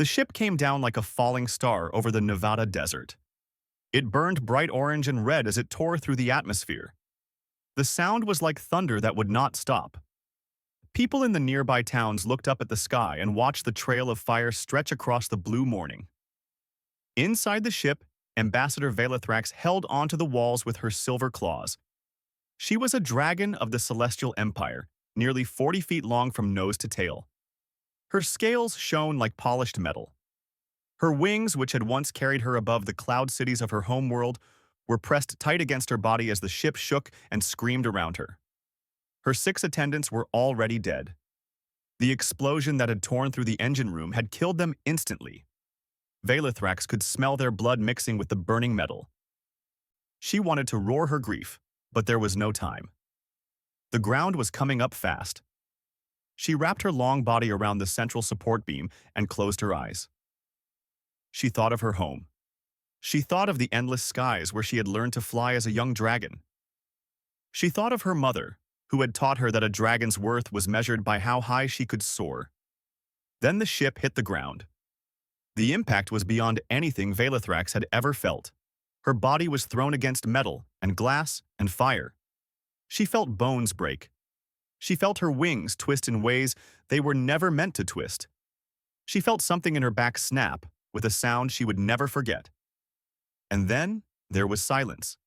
The ship came down like a falling star over the Nevada desert. It burned bright orange and red as it tore through the atmosphere. The sound was like thunder that would not stop. People in the nearby towns looked up at the sky and watched the trail of fire stretch across the blue morning. Inside the ship, Ambassador Velithrax held onto the walls with her silver claws. She was a dragon of the Celestial Empire, nearly 40 feet long from nose to tail. Her scales shone like polished metal. Her wings, which had once carried her above the cloud cities of her homeworld, were pressed tight against her body as the ship shook and screamed around her. Her 6 attendants were already dead. The explosion that had torn through the engine room had killed them instantly. Velithrax could smell their blood mixing with the burning metal. She wanted to roar her grief, but there was no time. The ground was coming up fast. She wrapped her long body around the central support beam and closed her eyes. She thought of her home. She thought of the endless skies where she had learned to fly as a young dragon. She thought of her mother, who had taught her that a dragon's worth was measured by how high she could soar. Then the ship hit the ground. The impact was beyond anything Velithrax had ever felt. Her body was thrown against metal and glass and fire. She felt bones break. She felt her wings twist in ways they were never meant to twist. She felt something in her back snap with a sound she would never forget. And then there was silence.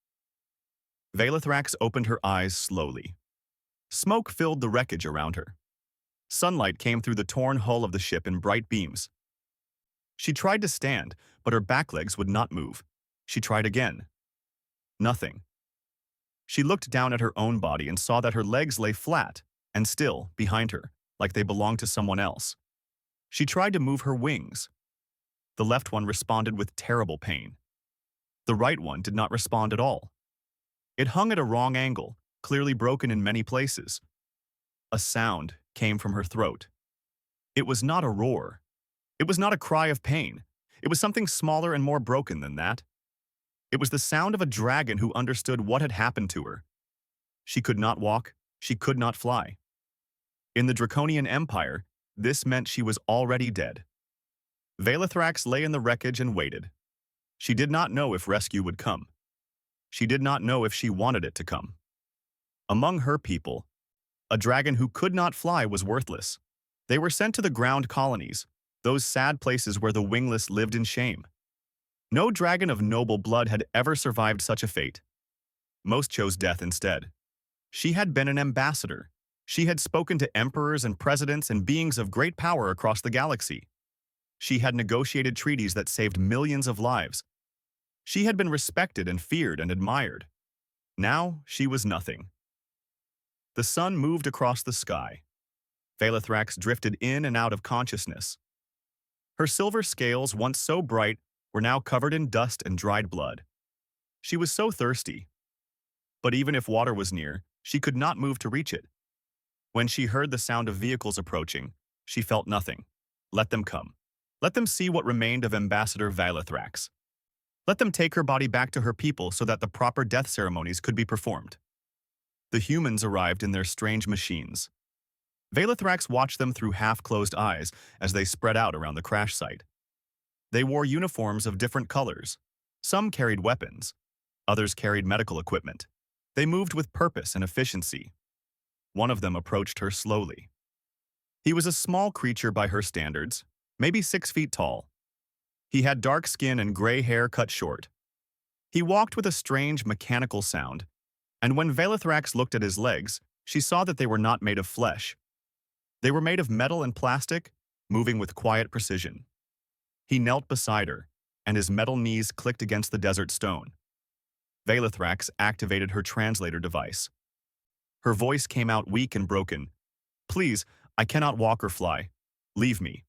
Velithrax opened her eyes slowly. Smoke filled the wreckage around her. Sunlight came through the torn hull of the ship in bright beams. She tried to stand, but her back legs would not move. She tried again. Nothing. She looked down at her own body and saw that her legs lay flat and still behind her, like they belonged to someone else. She tried to move her wings. The left one responded with terrible pain. The right one did not respond at all. It hung at a wrong angle, clearly broken in many places. A sound came from her throat. It was not a roar. It was not a cry of pain. It was something smaller and more broken than that. It was the sound of a dragon who understood what had happened to her. She could not walk. She could not fly. In the Draconian Empire, this meant she was already dead. Velithrax lay in the wreckage and waited. She did not know if rescue would come. She did not know if she wanted it to come. Among her people, a dragon who could not fly was worthless. They were sent to the ground colonies, those sad places where the wingless lived in shame. No dragon of noble blood had ever survived such a fate. Most chose death instead. She had been an ambassador. She had spoken to emperors and presidents and beings of great power across the galaxy. She had negotiated treaties that saved millions of lives. She had been respected and feared and admired. Now she was nothing. The sun moved across the sky. Velithrax drifted in and out of consciousness. Her silver scales, once so bright, were now covered in dust and dried blood. She was so thirsty. But even if water was near, she could not move to reach it. When she heard the sound of vehicles approaching, she felt nothing. Let them come. Let them see what remained of Ambassador Velithrax. Let them take her body back to her people so that the proper death ceremonies could be performed. The humans arrived in their strange machines. Velithrax watched them through half-closed eyes as they spread out around the crash site. They wore uniforms of different colors. Some carried weapons. Others carried medical equipment. They moved with purpose and efficiency. One of them approached her slowly. He was a small creature by her standards, maybe 6 feet tall. He had dark skin and gray hair cut short. He walked with a strange mechanical sound, and when Velithrax looked at his legs, she saw that they were not made of flesh. They were made of metal and plastic, moving with quiet precision. He knelt beside her, and his metal knees clicked against the desert stone. Velithrax activated her translator device. Her voice came out weak and broken. "Please, I cannot walk or fly. Leave me.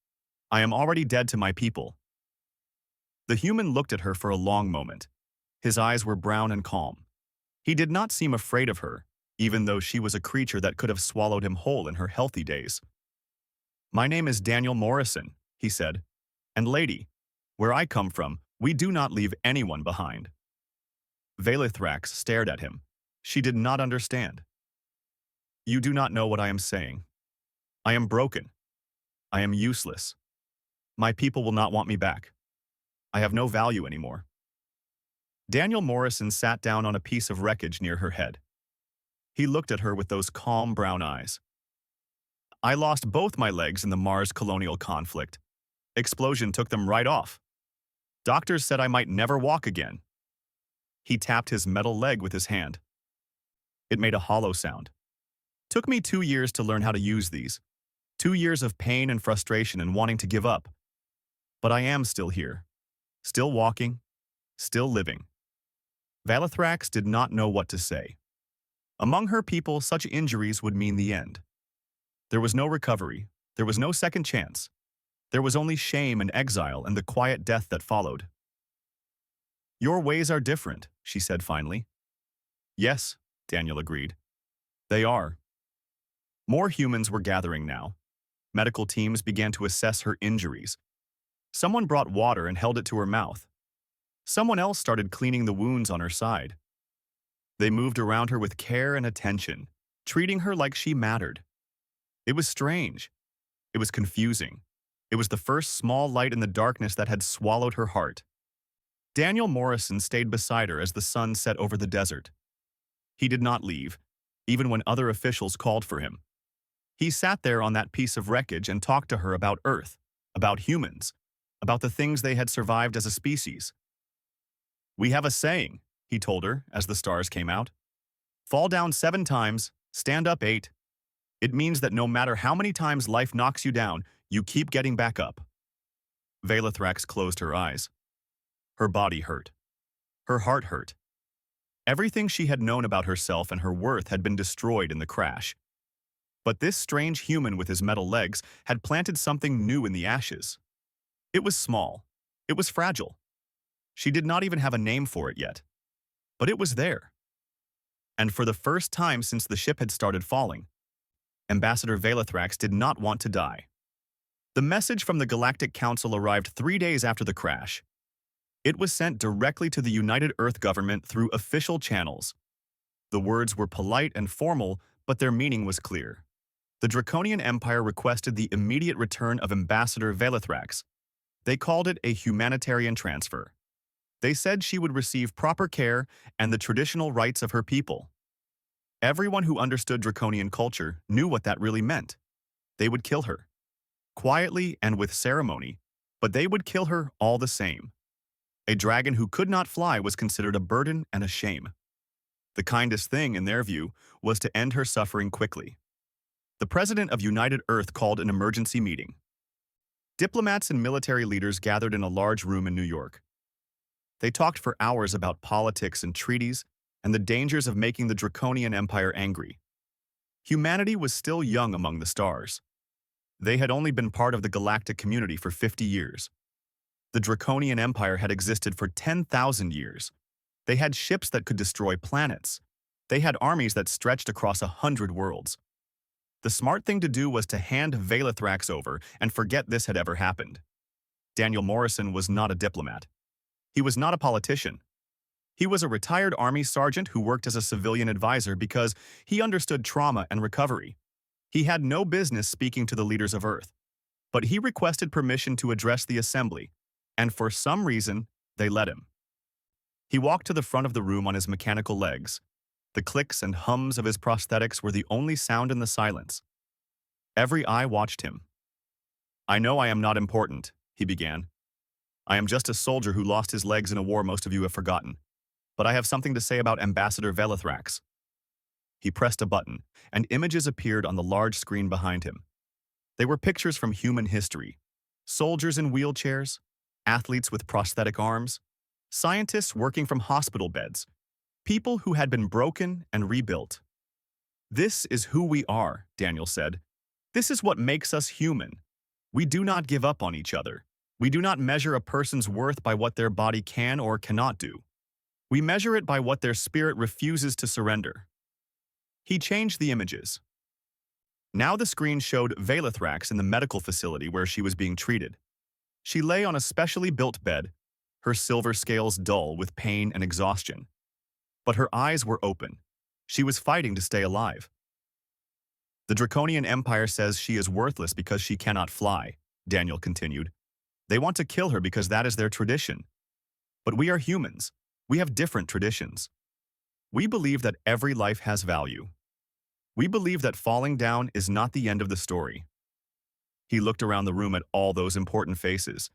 I am already dead to my people." The human looked at her for a long moment. His eyes were brown and calm. He did not seem afraid of her, even though she was a creature that could have swallowed him whole in her healthy days. "My name is Daniel Morrison," he said. "And lady, where I come from, we do not leave anyone behind." Velithrax stared at him. She did not understand. "You do not know what I am saying. I am broken. I am useless. My people will not want me back. I have no value anymore. Daniel Morrison sat down on a piece of wreckage near her head. He looked at her with those calm brown eyes. I lost both my legs in the Mars colonial conflict. Explosion took them right off. Doctors said I might never walk again. He tapped his metal leg with his hand. It made a hollow sound. Took me 2 years to learn how to use these. 2 years of pain and frustration and wanting to give up. But I am still here. Still walking. Still living. Valathrax did not know what to say. Among her people, such injuries would mean the end. There was no recovery. There was no second chance. There was only shame and exile and the quiet death that followed. Your ways are different, she said finally. Yes, Daniel agreed. They are. More humans were gathering now. Medical teams began to assess her injuries. Someone brought water and held it to her mouth. Someone else started cleaning the wounds on her side. They moved around her with care and attention, treating her like she mattered. It was strange. It was confusing. It was the first small light in the darkness that had swallowed her heart. Daniel Morrison stayed beside her as the sun set over the desert. He did not leave, even when other officials called for him. He sat there on that piece of wreckage and talked to her about Earth, about humans, about the things they had survived as a species. We have a saying, he told her as the stars came out. Fall down 7 times, stand up 8. It means that no matter how many times life knocks you down, you keep getting back up. Valathrax closed her eyes. Her body hurt. Her heart hurt. Everything she had known about herself and her worth had been destroyed in the crash. But this strange human with his metal legs had planted something new in the ashes. It was small. It was fragile. She did not even have a name for it yet. But it was there. And for the first time since the ship had started falling, Ambassador Valathrax did not want to die. The message from the Galactic Council arrived 3 days after the crash. It was sent directly to the United Earth government through official channels. The words were polite and formal, but their meaning was clear. The Draconian Empire requested the immediate return of Ambassador Valathrax. They called it a humanitarian transfer. They said she would receive proper care and the traditional rights of her people. Everyone who understood Draconian culture knew what that really meant. They would kill her. Quietly and with ceremony, but they would kill her all the same. A dragon who could not fly was considered a burden and a shame. The kindest thing, in their view, was to end her suffering quickly. The president of United Earth called an emergency meeting. Diplomats and military leaders gathered in a large room in New York. They talked for hours about politics and treaties and the dangers of making the Draconian Empire angry. Humanity was still young among the stars. They had only been part of the galactic community for 50 years. The Draconian Empire had existed for 10,000 years. They had ships that could destroy planets. They had armies that stretched across 100 worlds. The smart thing to do was to hand Valathrax over and forget this had ever happened. Daniel Morrison was not a diplomat. He was not a politician. He was a retired army sergeant who worked as a civilian advisor because he understood trauma and recovery. He had no business speaking to the leaders of Earth, but he requested permission to address the assembly, and for some reason, they let him. He walked to the front of the room on his mechanical legs. The clicks and hums of his prosthetics were the only sound in the silence. Every eye watched him. I know I am not important, he began. I am just a soldier who lost his legs in a war most of you have forgotten. But I have something to say about Ambassador Valathrax. He pressed a button, and images appeared on the large screen behind him. They were pictures from human history. Soldiers in wheelchairs, athletes with prosthetic arms, scientists working from hospital beds, people who had been broken and rebuilt. This is who we are, Daniel said. This is what makes us human. We do not give up on each other. We do not measure a person's worth by what their body can or cannot do. We measure it by what their spirit refuses to surrender. He changed the images. Now the screen showed Valathrax in the medical facility where she was being treated. She lay on a specially built bed, her silver scales dull with pain and exhaustion. But her eyes were open. She was fighting to stay alive. The Draconian Empire says she is worthless because she cannot fly, Daniel continued. They want to kill her because that is their tradition. But we are humans. We have different traditions. We believe that every life has value. We believe that falling down is not the end of the story. He looked around the room at all those important faces.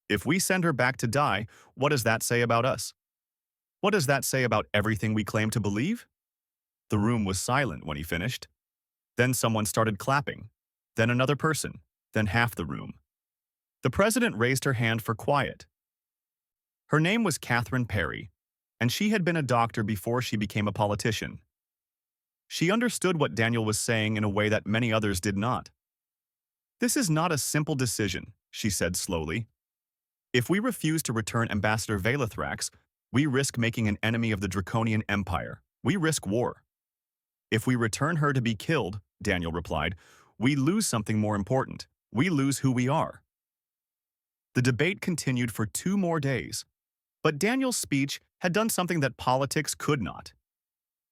If we send her back to die, what does that say about us? What does that say about everything we claim to believe? The room was silent when he finished. Then someone started clapping. Then another person. Then half the room. The president raised her hand for quiet. Her name was Catherine Perry, and she had been a doctor before she became a politician. She understood what Daniel was saying in a way that many others did not. This is not a simple decision, she said slowly. If we refuse to return Ambassador Valethrax, we risk making an enemy of the Draconian Empire. We risk war. If we return her to be killed, Daniel replied, we lose something more important. We lose who we are. The debate continued for 2 more days. But Daniel's speech had done something that politics could not.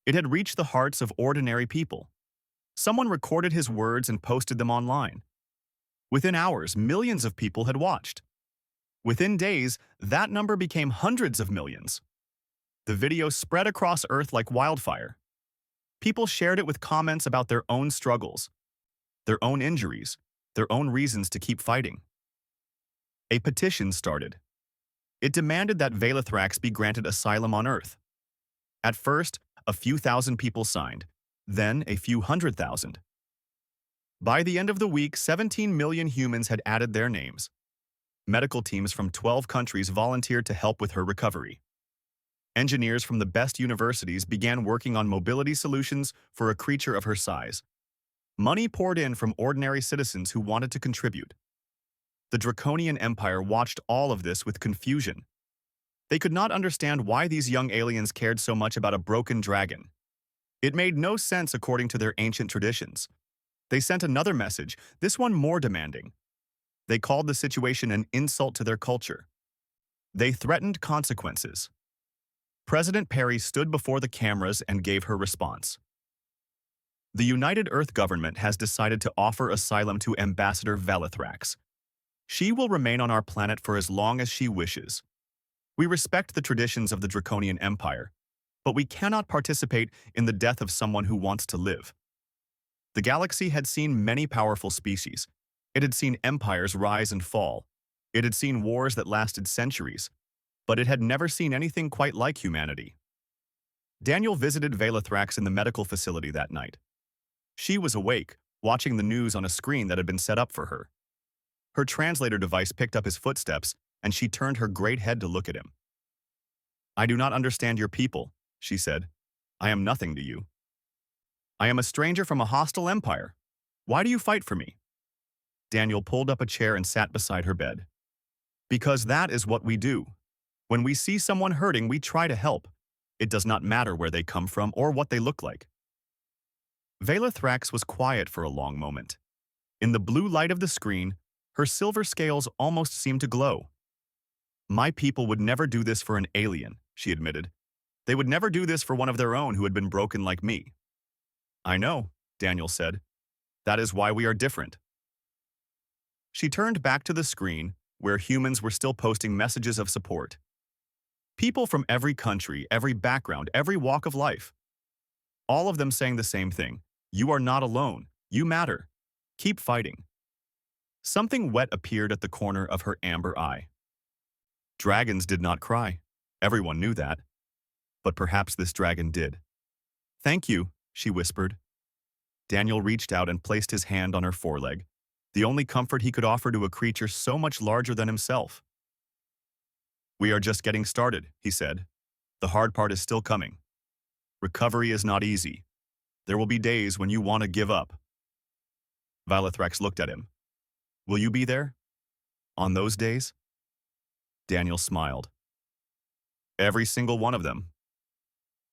It had reached the hearts of ordinary people. Someone recorded his words and posted them online. Within hours, millions of people had watched. Within days, that number became hundreds of millions. The video spread across Earth like wildfire. People shared it with comments about their own struggles, their own injuries, their own reasons to keep fighting. A petition started. It demanded that Valethrax be granted asylum on Earth. At first, a few thousand people signed, then a few 100,000. By the end of the week, 17 million humans had added their names. Medical teams from 12 countries volunteered to help with her recovery. Engineers from the best universities began working on mobility solutions for a creature of her size. Money poured in from ordinary citizens who wanted to contribute. The Draconian Empire watched all of this with confusion. They could not understand why these young aliens cared so much about a broken dragon. It made no sense according to their ancient traditions. They sent another message, this one more demanding. They called the situation an insult to their culture. They threatened consequences. President Perry stood before the cameras and gave her response. The United Earth government has decided to offer asylum to Ambassador Valethrax. She will remain on our planet for as long as she wishes. We respect the traditions of the Draconian Empire, but we cannot participate in the death of someone who wants to live. The galaxy had seen many powerful species. It had seen empires rise and fall. It had seen wars that lasted centuries, but it had never seen anything quite like humanity. Daniel visited Valethrax in the medical facility that night. She was awake, watching the news on a screen that had been set up for her. Her translator device picked up his footsteps, and she turned her great head to look at him. "I do not understand your people," she said. "I am nothing to you. I am a stranger from a hostile empire. Why do you fight for me?" Daniel pulled up a chair and sat beside her bed. "Because that is what we do. When we see someone hurting, we try to help. It does not matter where they come from or what they look like." Valethrax was quiet for a long moment. In the blue light of the screen, her silver scales almost seemed to glow. "My people would never do this for an alien," she admitted. "They would never do this for one of their own who had been broken like me." "I know," Daniel said. "That is why we are different." She turned back to the screen, where humans were still posting messages of support. People from every country, every background, every walk of life. All of them saying the same thing. "You are not alone. You matter. Keep fighting." Something wet appeared at the corner of her amber eye. Dragons did not cry. Everyone knew that. But perhaps this dragon did. "Thank you," she whispered. Daniel reached out and placed his hand on her foreleg, the only comfort he could offer to a creature so much larger than himself. "We are just getting started," he said. "The hard part is still coming. Recovery is not easy. There will be days when you want to give up." Valethrax looked at him. "Will you be there? On those days?" Daniel smiled. "Every single one of them."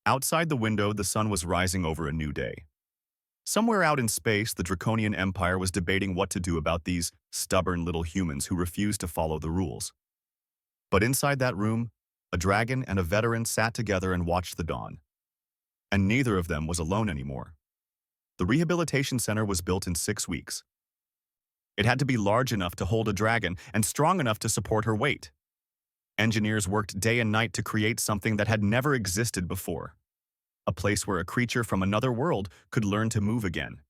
Outside the window, the sun was rising over a new day. Somewhere out in space, the Draconian Empire was debating what to do about these stubborn little humans who refused to follow the rules. But inside that room, a dragon and a veteran sat together and watched the dawn. And neither of them was alone anymore. The rehabilitation center was built in 6 weeks. It had to be large enough to hold a dragon and strong enough to support her weight. Engineers worked day and night to create something that had never existed before. A place where a creature from another world could learn to move again.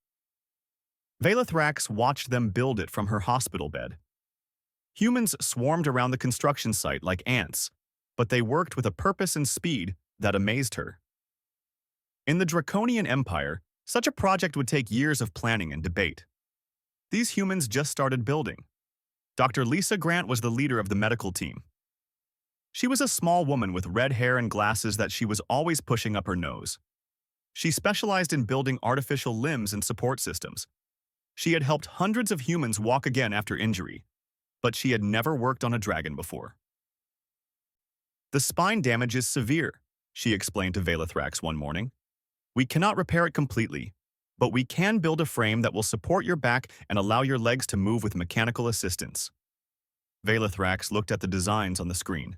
Velathrax watched them build it from her hospital bed. Humans swarmed around the construction site like ants, but they worked with a purpose and speed that amazed her. In the Draconian Empire, such a project would take years of planning and debate. These humans just started building. Dr. Lisa Grant was the leader of the medical team. She was a small woman with red hair and glasses that she was always pushing up her nose. She specialized in building artificial limbs and support systems. She had helped hundreds of humans walk again after injury, but she had never worked on a dragon before. "The spine damage is severe," she explained to Velathrax one morning. "We cannot repair it completely, but we can build a frame that will support your back and allow your legs to move with mechanical assistance." Velathrax looked at the designs on the screen.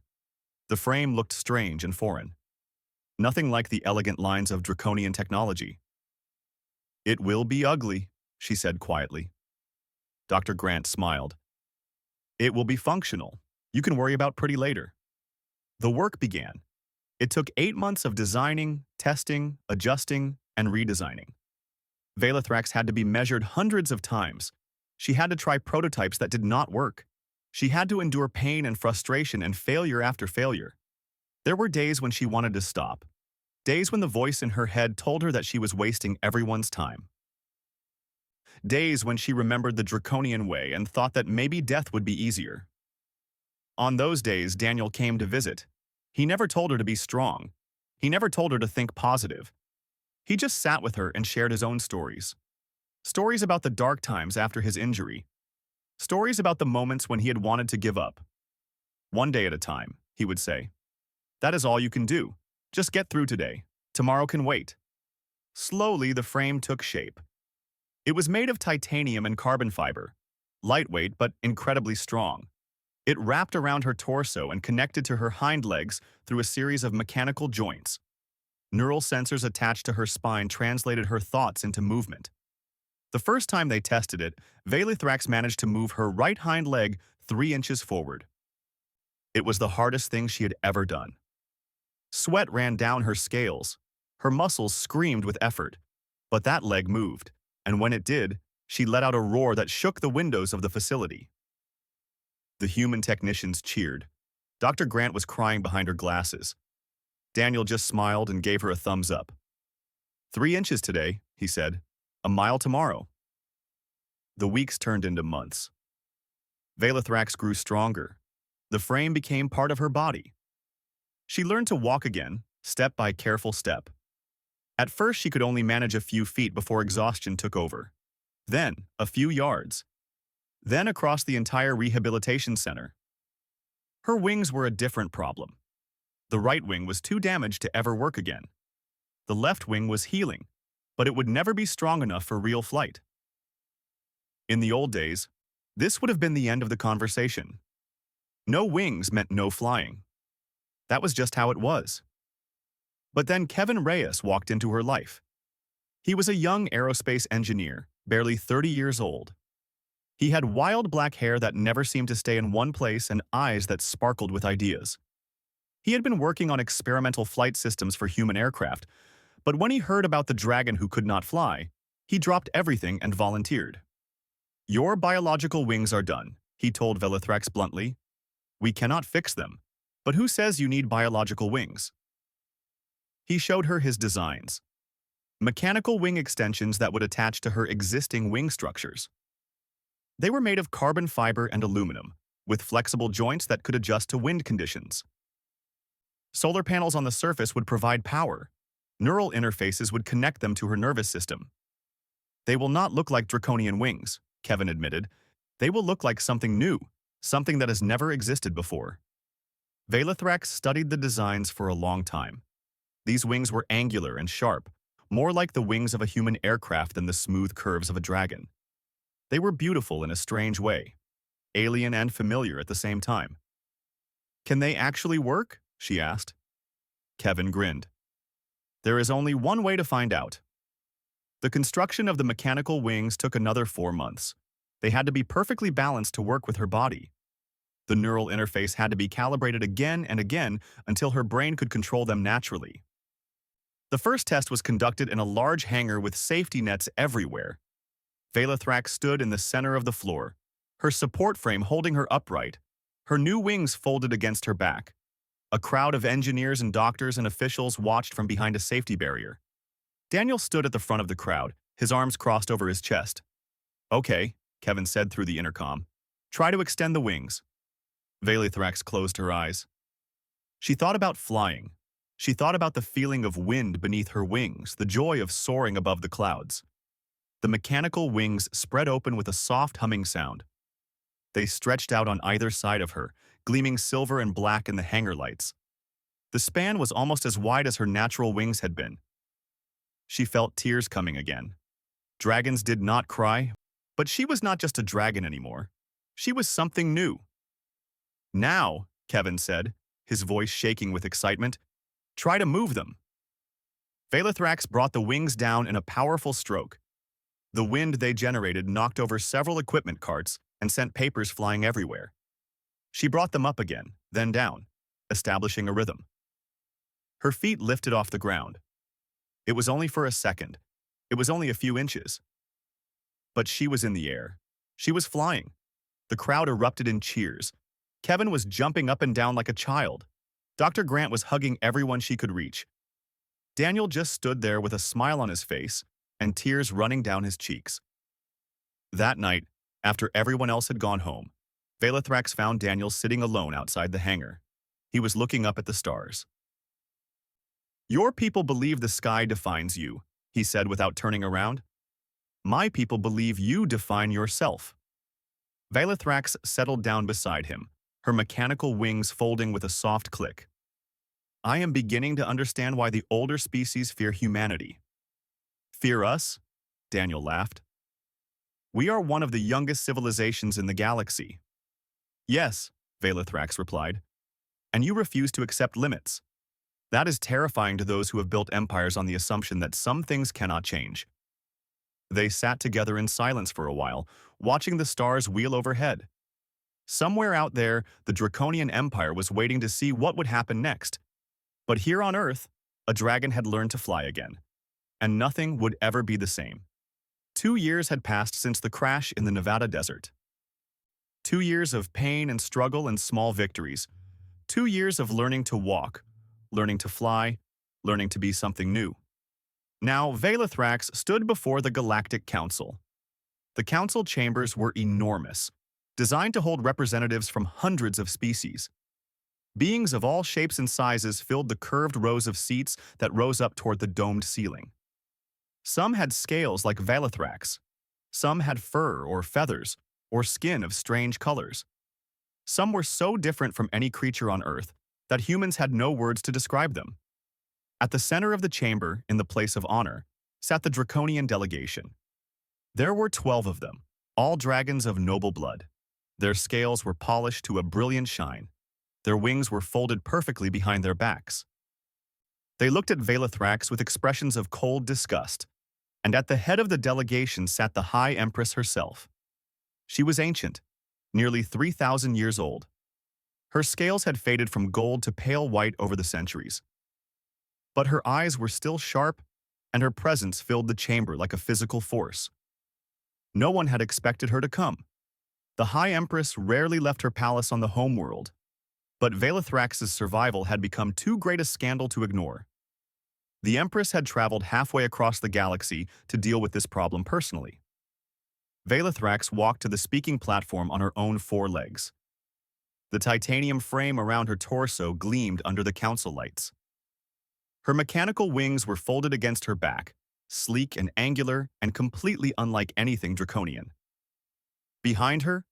The frame looked strange and foreign. Nothing like the elegant lines of draconian technology. "It will be ugly," she said quietly. Dr. Grant smiled. "It will be functional. You can worry about pretty later." The work began. It took 8 months of designing, testing, adjusting, and redesigning. Velathrax had to be measured hundreds of times. She had to try prototypes that did not work. She had to endure pain and frustration and failure after failure. There were days when she wanted to stop. Days when the voice in her head told her that she was wasting everyone's time. Days when she remembered the draconian way and thought that maybe death would be easier. On those days, Daniel came to visit. He never told her to be strong. He never told her to think positive. He just sat with her and shared his own stories. Stories about the dark times after his injury. Stories about the moments when he had wanted to give up. "One day at a time," he would say. "That is all you can do. Just get through today. Tomorrow can wait." Slowly, the frame took shape. It was made of titanium and carbon fiber, lightweight but incredibly strong. It wrapped around her torso and connected to her hind legs through a series of mechanical joints. Neural sensors attached to her spine translated her thoughts into movement. The first time they tested it, Velathrax managed to move her right hind leg 3 inches forward. It was the hardest thing she had ever done. Sweat ran down her scales. Her muscles screamed with effort. But that leg moved, and when it did, she let out a roar that shook the windows of the facility. The human technicians cheered. Dr. Grant was crying behind her glasses. Daniel just smiled and gave her a thumbs up. 3 inches today, he said. A mile tomorrow. The weeks turned into months. Velathrax grew stronger. The frame became part of her body. She learned to walk again, step by careful step. At first, she could only manage a few feet before exhaustion took over. Then, a few yards. Then across the entire rehabilitation center. Her wings were a different problem. The right wing was too damaged to ever work again. The left wing was healing, but it would never be strong enough for real flight. In the old days, this would have been the end of the conversation. No wings meant no flying. That was just how it was. But then Kevin Reyes walked into her life. He was a young aerospace engineer, barely 30 years old. He had wild black hair that never seemed to stay in one place and eyes that sparkled with ideas. He had been working on experimental flight systems for human aircraft, but when he heard about the dragon who could not fly, he dropped everything and volunteered. "Your biological wings are done," he told Velathrax bluntly. "We cannot fix them, but who says you need biological wings?" He showed her his designs. Mechanical wing extensions that would attach to her existing wing structures. They were made of carbon fiber and aluminum, with flexible joints that could adjust to wind conditions. Solar panels on the surface would provide power. Neural interfaces would connect them to her nervous system. "They will not look like draconian wings," Kevin admitted. "They will look like something new, something that has never existed before." Velathrax studied the designs for a long time. These wings were angular and sharp, more like the wings of a human aircraft than the smooth curves of a dragon. They were beautiful in a strange way, alien and familiar at the same time. "Can they actually work?" she asked. Kevin grinned. "There is only one way to find out." The construction of the mechanical wings took another 4 months. They had to be perfectly balanced to work with her body. The neural interface had to be calibrated again and again until her brain could control them naturally. The first test was conducted in a large hangar with safety nets everywhere. Velathrax stood in the center of the floor, her support frame holding her upright, her new wings folded against her back. A crowd of engineers and doctors and officials watched from behind a safety barrier. Daniel stood at the front of the crowd, his arms crossed over his chest. "Okay," Kevin said through the intercom. "Try to extend the wings." Velathrax closed her eyes. She thought about flying. She thought about the feeling of wind beneath her wings, the joy of soaring above the clouds. The mechanical wings spread open with a soft humming sound. They stretched out on either side of her, gleaming silver and black in the hangar lights. The span was almost as wide as her natural wings had been. She felt tears coming again. Dragons did not cry, but she was not just a dragon anymore. She was something new. "Now," Kevin said, his voice shaking with excitement, "try to move them." Velathrax brought the wings down in a powerful stroke. The wind they generated knocked over several equipment carts and sent papers flying everywhere. She brought them up again, then down, establishing a rhythm. Her feet lifted off the ground. It was only for a second. It was only a few inches. But she was in the air. She was flying. The crowd erupted in cheers. Kevin was jumping up and down like a child. Dr. Grant was hugging everyone she could reach. Daniel just stood there with a smile on his face and tears running down his cheeks. That night, after everyone else had gone home, Velathrax found Daniel sitting alone outside the hangar. He was looking up at the stars. "Your people believe the sky defines you," he said without turning around. "My people believe you define yourself." Velathrax settled down beside him, her mechanical wings folding with a soft click. "I am beginning to understand why the older species fear humanity." "Fear us?" Daniel laughed. "We are one of the youngest civilizations in the galaxy." "Yes," Velathrax replied, "and you refuse to accept limits. That is terrifying to those who have built empires on the assumption that some things cannot change." They sat together in silence for a while, watching the stars wheel overhead. Somewhere out there, the Draconian Empire was waiting to see what would happen next. But here on Earth, a dragon had learned to fly again, and nothing would ever be the same. 2 years had passed since the crash in the Nevada desert. 2 years of pain and struggle and small victories. 2 years of learning to walk, learning to fly, learning to be something new. Now, Velathrax stood before the Galactic Council. The council chambers were enormous, designed to hold representatives from hundreds of species. Beings of all shapes and sizes filled the curved rows of seats that rose up toward the domed ceiling. Some had scales like Velathrax. Some had fur or feathers or skin of strange colors. Some were so different from any creature on Earth that humans had no words to describe them. At the center of the chamber, in the place of honor, sat the Draconian delegation. There were 12 of them, all dragons of noble blood. Their scales were polished to a brilliant shine. Their wings were folded perfectly behind their backs. They looked at Velathrax with expressions of cold disgust, and at the head of the delegation sat the High Empress herself. She was ancient, nearly 3,000 years old. Her scales had faded from gold to pale white over the centuries. But her eyes were still sharp, and her presence filled the chamber like a physical force. No one had expected her to come. The High Empress rarely left her palace on the homeworld, but Velathrax's survival had become too great a scandal to ignore. The Empress had traveled halfway across the galaxy to deal with this problem personally. Velathrax walked to the speaking platform on her own 4 legs. The titanium frame around her torso gleamed under the council lights. Her mechanical wings were folded against her back, sleek and angular and completely unlike anything draconian. Behind her,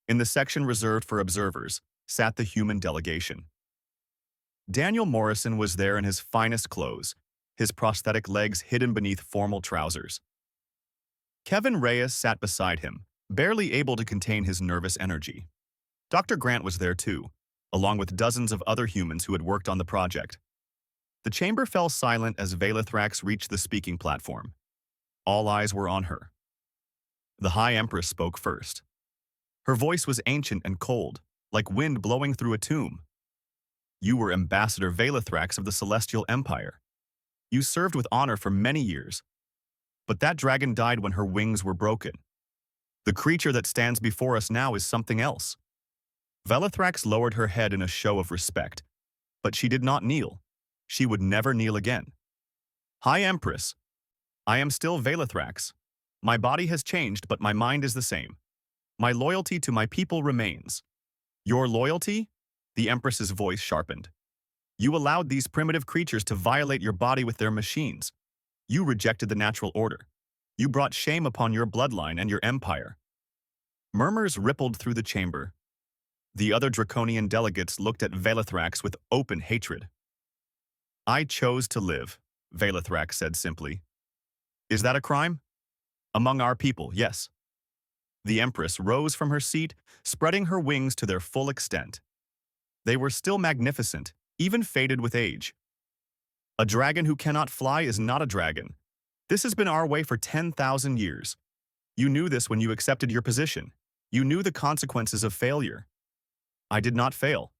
in the section reserved for observers, sat the human delegation. Daniel Morrison was there in his finest clothes, his prosthetic legs hidden beneath formal trousers. Kevin Reyes sat beside him, barely able to contain his nervous energy. Dr. Grant was there too, along with dozens of other humans who had worked on the project. The chamber fell silent as Velathrax reached the speaking platform. All eyes were on her. The High Empress spoke first. Her voice was ancient and cold, like wind blowing through a tomb. You were Ambassador Valethrax of the Celestial Empire. You served with honor for many years, but that dragon died when her wings were broken. The creature that stands before us now is something else. Valethrax lowered her head in a show of respect, but she did not kneel. She would never kneel again. High Empress, I am still Valethrax. My body has changed, but my mind is the same. My loyalty to my people remains. Your loyalty? The Empress's voice sharpened. You allowed these primitive creatures to violate your body with their machines. You rejected the natural order. You brought shame upon your bloodline and your empire. Murmurs rippled through the chamber. The other draconian delegates looked at Valethrax with open hatred. I chose to live, Valethrax said simply. Is that a crime? Among our people, yes. The Empress rose from her seat, spreading her wings to their full extent. They were still magnificent, even faded with age. A dragon who cannot fly is not a dragon. This has been our way for 10,000 years. You knew this when you accepted your position. You knew the consequences of failure. I did not fail.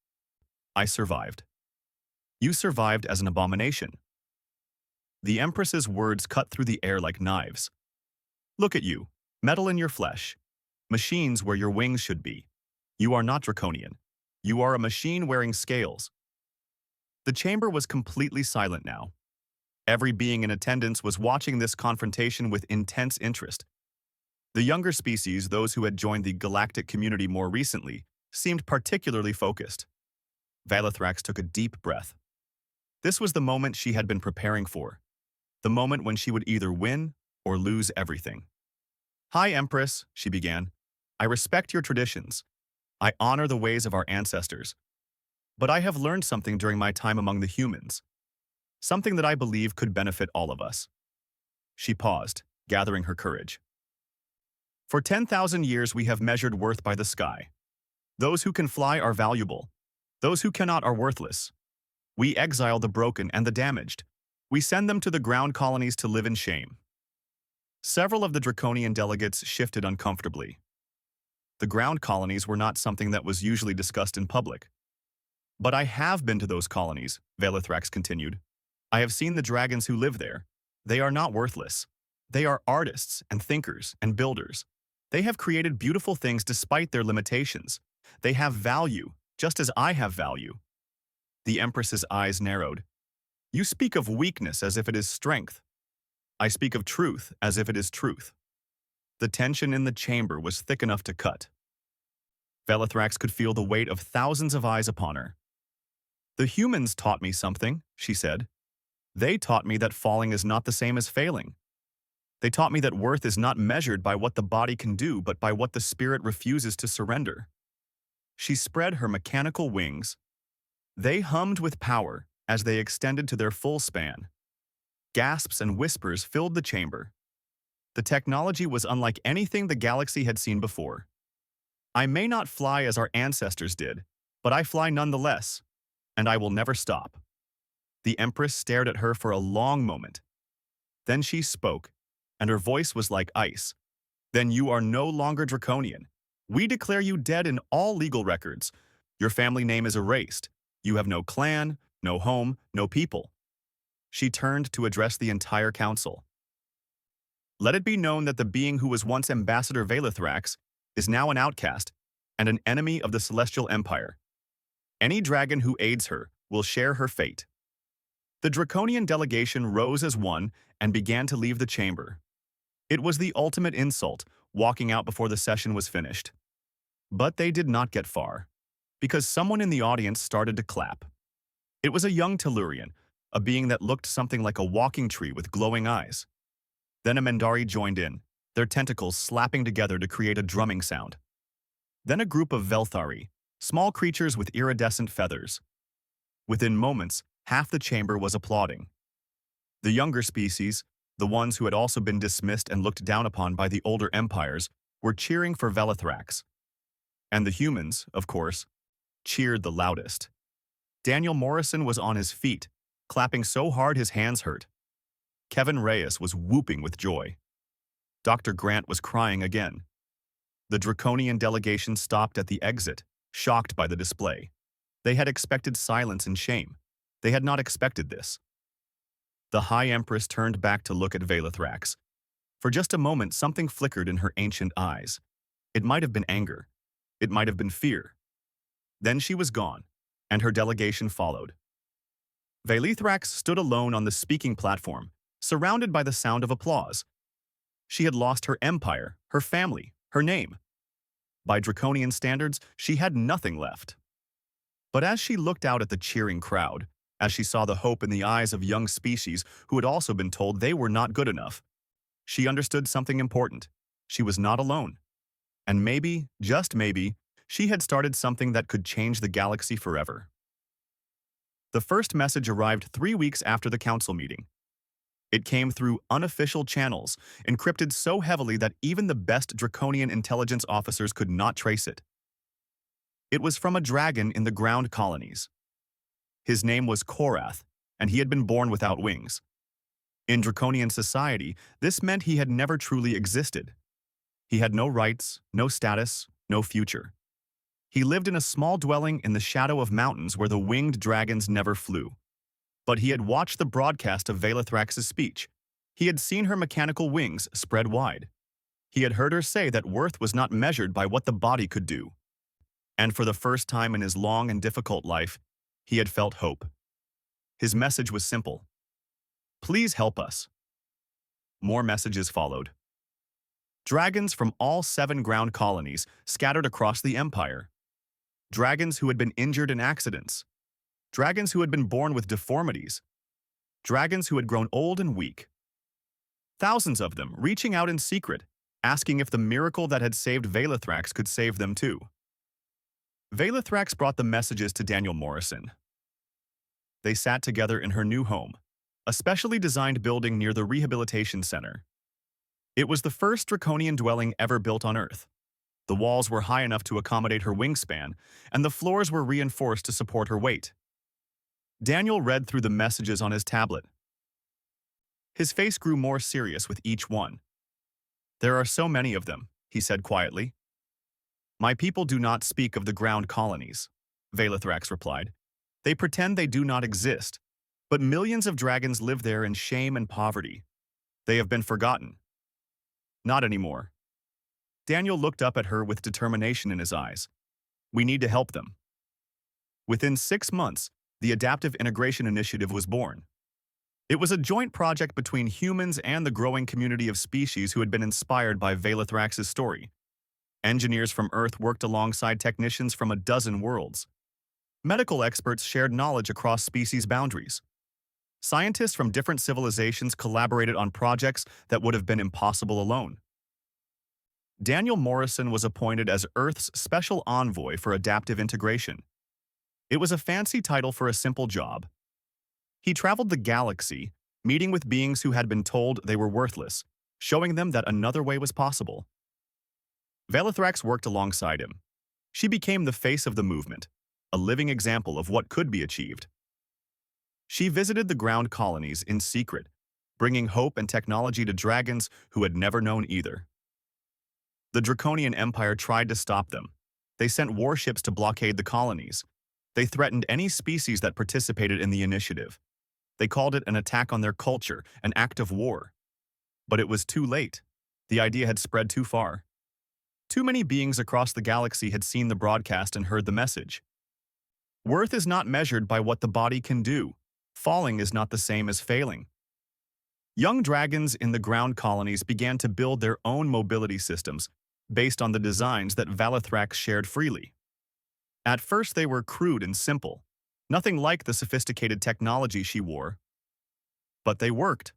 I survived. You survived as an abomination. The Empress's words cut through the air like knives. Look at you, metal in your flesh, machines where your wings should be. You are not draconian. You are a machine wearing scales. The chamber was completely silent now. Every being in attendance was watching this confrontation with intense interest. The younger species, those who had joined the galactic community more recently, seemed particularly focused. Valethrax took a deep breath. This was the moment she had been preparing for. The moment when she would either win or lose everything. High Empress, she began. I respect your traditions. I honor the ways of our ancestors. But I have learned something during my time among the humans. Something that I believe could benefit all of us. She paused, gathering her courage. For 10,000 years we have measured worth by the sky. Those who can fly are valuable. Those who cannot are worthless. We exile the broken and the damaged. We send them to the ground colonies to live in shame. Several of the draconian delegates shifted uncomfortably. The ground colonies were not something that was usually discussed in public. But I have been to those colonies, Valethrax continued. I have seen the dragons who live there. They are not worthless. They are artists and thinkers and builders. They have created beautiful things despite their limitations. They have value, just as I have value. The Empress's eyes narrowed. You speak of weakness as if it is strength. I speak of truth as if it is truth. The tension in the chamber was thick enough to cut. Valethrax could feel the weight of thousands of eyes upon her. The humans taught me something, she said. They taught me that falling is not the same as failing. They taught me that worth is not measured by what the body can do, but by what the spirit refuses to surrender. She spread her mechanical wings. They hummed with power as they extended to their full span. Gasps and whispers filled the chamber. The technology was unlike anything the galaxy had seen before. I may not fly as our ancestors did, but I fly nonetheless, and I will never stop. The Empress stared at her for a long moment. Then she spoke, and her voice was like ice. Then you are no longer draconian. We declare you dead in all legal records. Your family name is erased. You have no clan, no home, no people. She turned to address the entire council. Let it be known that the being who was once Ambassador Valethrax is now an outcast and an enemy of the Celestial Empire. Any dragon who aids her will share her fate. The draconian delegation rose as one and began to leave the chamber. It was the ultimate insult, walking out before the session was finished. But they did not get far, because someone in the audience started to clap. It was a young Tellurian, a being that looked something like a walking tree with glowing eyes. Then a Mendari joined in, their tentacles slapping together to create a drumming sound. Then a group of Velthari, small creatures with iridescent feathers. Within moments, half the chamber was applauding. The younger species, the ones who had also been dismissed and looked down upon by the older empires, were cheering for Valethrax. And the humans, of course, cheered the loudest. Daniel Morrison was on his feet, clapping so hard his hands hurt. Kevin Reyes was whooping with joy. Dr. Grant was crying again. The Draconian delegation stopped at the exit, shocked by the display. They had expected silence and shame. They had not expected this. The High Empress turned back to look at Velithrax. For just a moment, something flickered in her ancient eyes. It might have been anger. It might have been fear. Then she was gone, and her delegation followed. Velithrax stood alone on the speaking platform, surrounded by the sound of applause. She had lost her empire, her family, her name. By Draconian standards, she had nothing left. But as she looked out at the cheering crowd, as she saw the hope in the eyes of young species who had also been told they were not good enough, she understood something important. She was not alone. And maybe, just maybe, she had started something that could change the galaxy forever. The first message arrived 3 weeks after the council meeting. It came through unofficial channels, encrypted so heavily that even the best Draconian intelligence officers could not trace it. It was from a dragon in the ground colonies. His name was Korath, and he had been born without wings. In Draconian society, this meant he had never truly existed. He had no rights, no status, no future. He lived in a small dwelling in the shadow of mountains where the winged dragons never flew. But he had watched the broadcast of Velithrax's speech. He had seen her mechanical wings spread wide. He had heard her say that worth was not measured by what the body could do. And for the first time in his long and difficult life, he had felt hope. His message was simple. Please help us. More messages followed. Dragons from all 7 ground colonies scattered across the empire. Dragons who had been injured in accidents. Dragons who had been born with deformities. Dragons who had grown old and weak. Thousands of them reaching out in secret, asking if the miracle that had saved Velithrax could save them too. Velithrax brought the messages to Daniel Morrison. They sat together in her new home, a specially designed building near the Rehabilitation Center. It was the first Draconian dwelling ever built on Earth. The walls were high enough to accommodate her wingspan, and the floors were reinforced to support her weight. Daniel read through the messages on his tablet. His face grew more serious with each one. There are so many of them, he said quietly. My people do not speak of the ground colonies, Velithrax replied. They pretend they do not exist, but millions of dragons live there in shame and poverty. They have been forgotten. Not anymore. Daniel looked up at her with determination in his eyes. We need to help them. Within 6 months, the Adaptive Integration Initiative was born. It was a joint project between humans and the growing community of species who had been inspired by Velithrax's story. Engineers from Earth worked alongside technicians from a dozen worlds. Medical experts shared knowledge across species boundaries. Scientists from different civilizations collaborated on projects that would have been impossible alone. Daniel Morrison was appointed as Earth's special envoy for adaptive integration. It was a fancy title for a simple job. He traveled the galaxy, meeting with beings who had been told they were worthless, showing them that another way was possible. Velithrax worked alongside him. She became the face of the movement, a living example of what could be achieved. She visited the ground colonies in secret, bringing hope and technology to dragons who had never known either. The Draconian Empire tried to stop them. They sent warships to blockade the colonies. They threatened any species that participated in the initiative. They called it an attack on their culture, an act of war. But it was too late. The idea had spread too far. Too many beings across the galaxy had seen the broadcast and heard the message. Worth is not measured by what the body can do. Falling is not the same as failing. Young dragons in the ground colonies began to build their own mobility systems based on the designs that Velithrax shared freely. At first they were crude and simple, nothing like the sophisticated technology she wore. But they worked.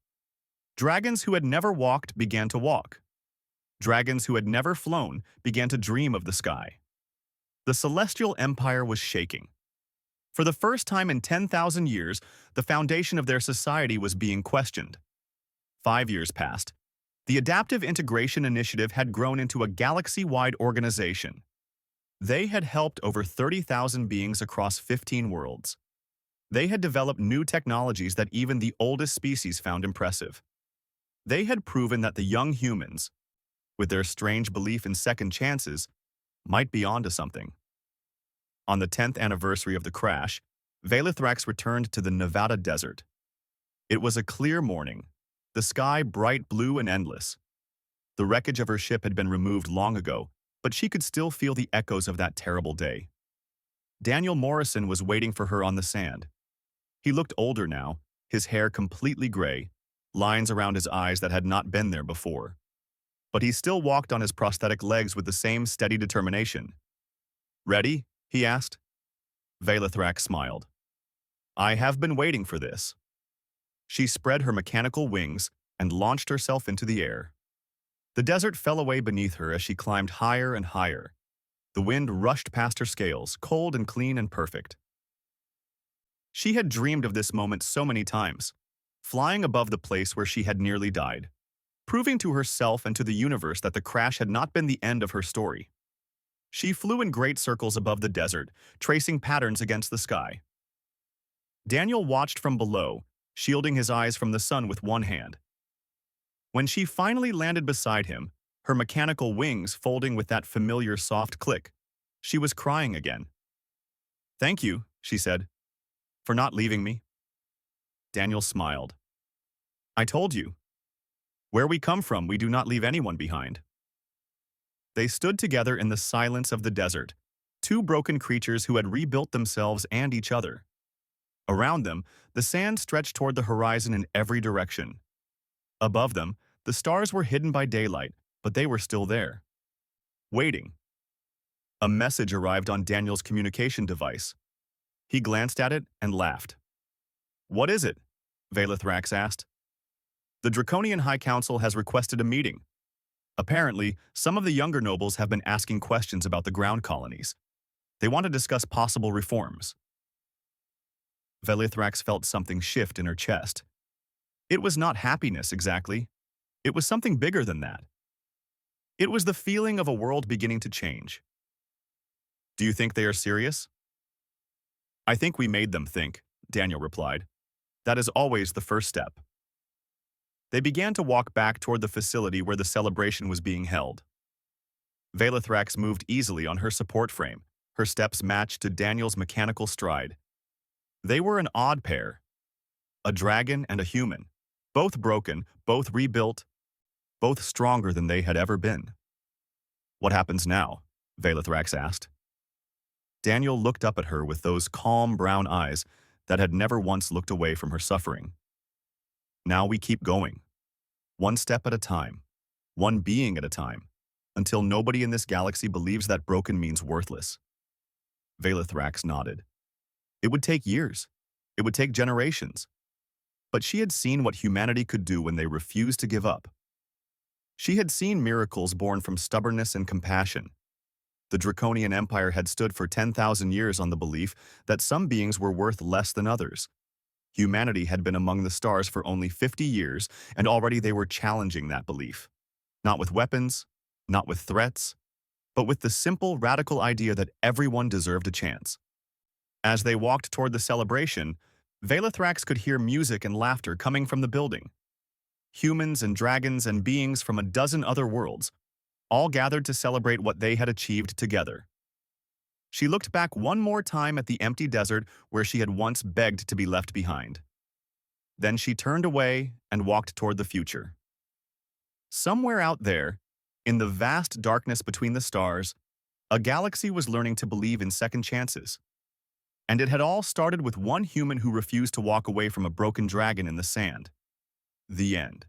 Dragons who had never walked began to walk. Dragons who had never flown began to dream of the sky. The celestial empire was shaking. For the first time in 10,000 years, the foundation of their society was being questioned. 5 years passed. The Adaptive Integration Initiative had grown into a galaxy-wide organization. They had helped over 30,000 beings across 15 worlds. They had developed new technologies that even the oldest species found impressive. They had proven that the young humans, with their strange belief in second chances, might be onto something. On the 10th anniversary of the crash, Velithrax returned to the Nevada desert. It was a clear morning, the sky bright blue and endless. The wreckage of her ship had been removed long ago, but she could still feel the echoes of that terrible day. Daniel Morrison was waiting for her on the sand. He looked older now, his hair completely gray, lines around his eyes that had not been there before. But he still walked on his prosthetic legs with the same steady determination. "Ready?" he asked. Velithrax smiled. "I have been waiting for this." She spread her mechanical wings and launched herself into the air. The desert fell away beneath her as she climbed higher and higher. The wind rushed past her scales, cold and clean and perfect. She had dreamed of this moment so many times, flying above the place where she had nearly died, proving to herself and to the universe that the crash had not been the end of her story. She flew in great circles above the desert, tracing patterns against the sky. Daniel watched from below, shielding his eyes from the sun with one hand. When she finally landed beside him, her mechanical wings folding with that familiar soft click, she was crying again. "Thank you," she said, "for not leaving me." Daniel smiled. "I told you. Where we come from, we do not leave anyone behind." They stood together in the silence of the desert, two broken creatures who had rebuilt themselves and each other. Around them, the sand stretched toward the horizon in every direction. Above them, the stars were hidden by daylight, but they were still there. Waiting. A message arrived on Daniel's communication device. He glanced at it and laughed. "What is it?" Velithrax asked. "The Draconian High Council has requested a meeting. Apparently, some of the younger nobles have been asking questions about the ground colonies. They want to discuss possible reforms." Velithrax felt something shift in her chest. It was not happiness exactly. It was something bigger than that. It was the feeling of a world beginning to change. "Do you think they are serious?" "I think we made them think," Daniel replied. "That is always the first step." They began to walk back toward the facility where the celebration was being held. Velithrax moved easily on her support frame, her steps matched to Daniel's mechanical stride. They were an odd pair. A dragon and a human, both broken, both rebuilt, both stronger than they had ever been. "What happens now?" Velithrax asked. Daniel looked up at her with those calm brown eyes that had never once looked away from her suffering. "Now we keep going. One step at a time, one being at a time, until nobody in this galaxy believes that broken means worthless." Velithrax nodded. It would take years. It would take generations. But she had seen what humanity could do when they refused to give up. She had seen miracles born from stubbornness and compassion. The Draconian Empire had stood for 10,000 years on the belief that some beings were worth less than others. Humanity had been among the stars for only 50 years, and already they were challenging that belief. Not with weapons, not with threats, but with the simple, radical idea that everyone deserved a chance. As they walked toward the celebration, Velithrax could hear music and laughter coming from the building. Humans and dragons and beings from a dozen other worlds, all gathered to celebrate what they had achieved together. She looked back one more time at the empty desert where she had once begged to be left behind. Then she turned away and walked toward the future. Somewhere out there, in the vast darkness between the stars, a galaxy was learning to believe in second chances. And it had all started with one human who refused to walk away from a broken dragon in the sand. The end.